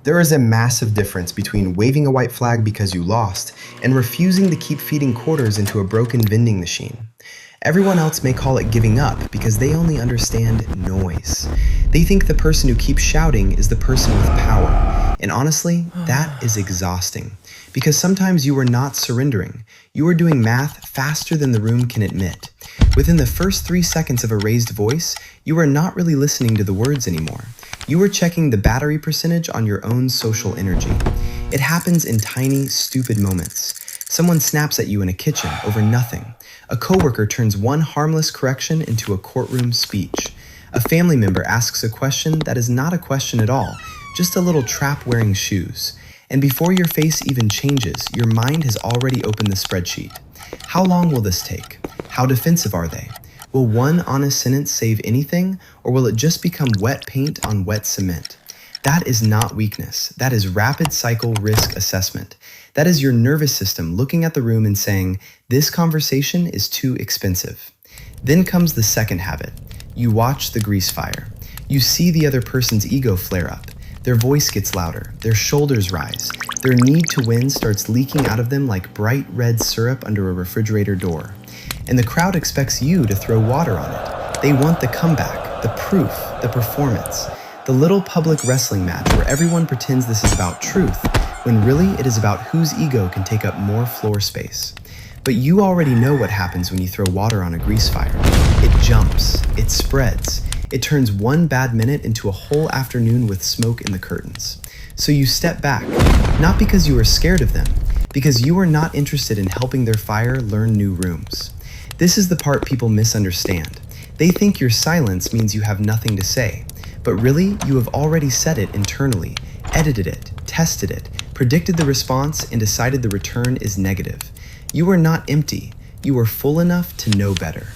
There is a massive difference between waving a white flag because you lost and refusing to keep feeding quarters into a broken vending machine. Everyone else may call it giving up because they only understand noise. They think the person who keeps shouting is the person with power. And honestly, that is exhausting. Because sometimes you are not surrendering. You are doing math faster than the room can admit. Within the first 3 seconds of a raised voice, you are not really listening to the words anymore. You are checking the battery percentage on your own social energy. It happens in tiny, stupid moments. Someone snaps at you in a kitchen over nothing. A coworker turns one harmless correction into a courtroom speech. A family member asks a question that is not a question at all, just a little trap wearing shoes. And before your face even changes, your mind has already opened the spreadsheet. How long will this take? How defensive are they? Will one honest sentence save anything, or will it just become wet paint on wet cement? That is not weakness. That is rapid cycle risk assessment. That is your nervous system looking at the room and saying, this conversation is too expensive. Then comes the second habit. You watch the grease fire. You see the other person's ego flare up. Their voice gets louder. Their shoulders rise. Their need to win starts leaking out of them like bright red syrup under a refrigerator door. And the crowd expects you to throw water on it. They want the comeback, the proof, the performance. The little public wrestling match where everyone pretends this is about truth, when really it is about whose ego can take up more floor space. But you already know what happens when you throw water on a grease fire. It jumps, it spreads, it turns one bad minute into a whole afternoon with smoke in the curtains. So you step back, not because you are scared of them, because you are not interested in helping their fire learn new rooms. This is the part people misunderstand. They think your silence means you have nothing to say, but really you have already said it internally, edited it, tested it, predicted the response, and decided the return is negative. You are not empty. You are full enough to know better.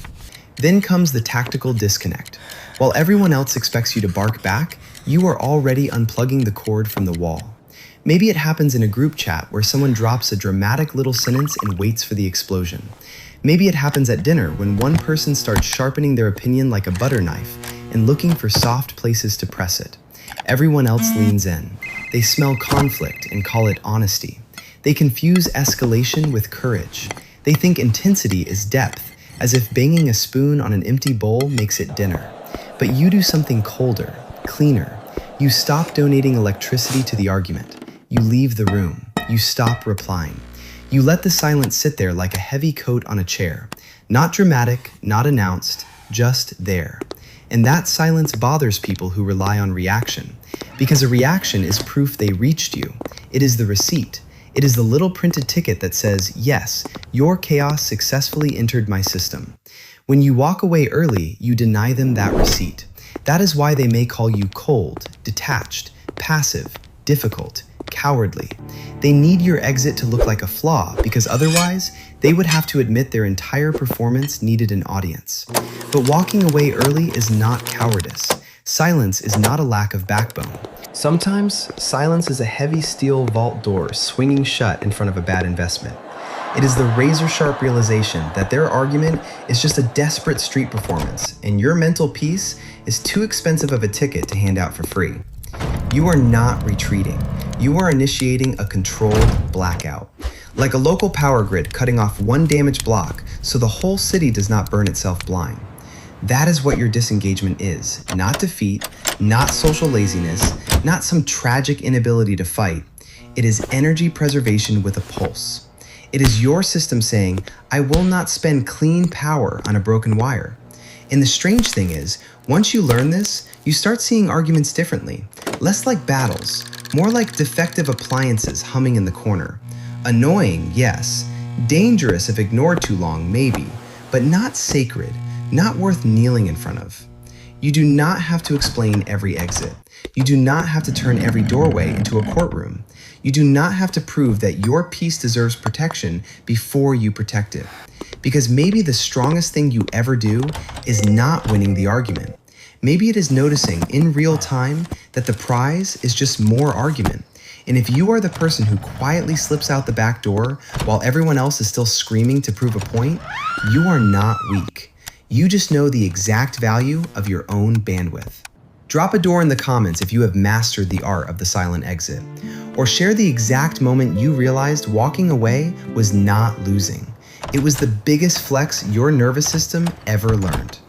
Then comes the tactical disconnect. While everyone else expects you to bark back, you are already unplugging the cord from the wall. Maybe it happens in a group chat where someone drops a dramatic little sentence and waits for the explosion. Maybe it happens at dinner when one person starts sharpening their opinion like a butter knife and looking for soft places to press it. Everyone else leans in. They smell conflict and call it honesty. They confuse escalation with courage. They think intensity is depth, as if banging a spoon on an empty bowl makes it dinner. But you do something colder, cleaner. You stop donating electricity to the argument. You leave the room. You stop replying. You let the silence sit there like a heavy coat on a chair. Not dramatic, not announced, just there. And that silence bothers people who rely on reaction. Because a reaction is proof they reached you. It is the receipt. It is the little printed ticket that says, yes, your chaos successfully entered my system. When you walk away early, you deny them that receipt. That is why they may call you cold, detached, passive, difficult, cowardly. They need your exit to look like a flaw because otherwise, they would have to admit their entire performance needed an audience. But walking away early is not cowardice. Silence is not a lack of backbone. Sometimes, silence is a heavy steel vault door swinging shut in front of a bad investment. It is the razor-sharp realization that their argument is just a desperate street performance, and your mental peace is too expensive of a ticket to hand out for free. You are not retreating. You are initiating a controlled blackout. Like a local power grid cutting off one damaged block so the whole city does not burn itself blind. That is what your disengagement is. Not defeat, not social laziness, not some tragic inability to fight. It is energy preservation with a pulse. It is your system saying, I will not spend clean power on a broken wire. And the strange thing is, once you learn this, you start seeing arguments differently. Less like battles, more like defective appliances humming in the corner. Annoying, yes. Dangerous if ignored too long, maybe. But not sacred, not worth kneeling in front of. You do not have to explain every exit. You do not have to turn every doorway into a courtroom. You do not have to prove that your peace deserves protection before you protect it. Because maybe the strongest thing you ever do is not winning the argument. Maybe it is noticing in real time that the prize is just more argument. And if you are the person who quietly slips out the back door while everyone else is still screaming to prove a point, you are not weak. You just know the exact value of your own bandwidth. Drop a door in the comments if you have mastered the art of the silent exit, or share the exact moment you realized walking away was not losing. It was the biggest flex your nervous system ever learned.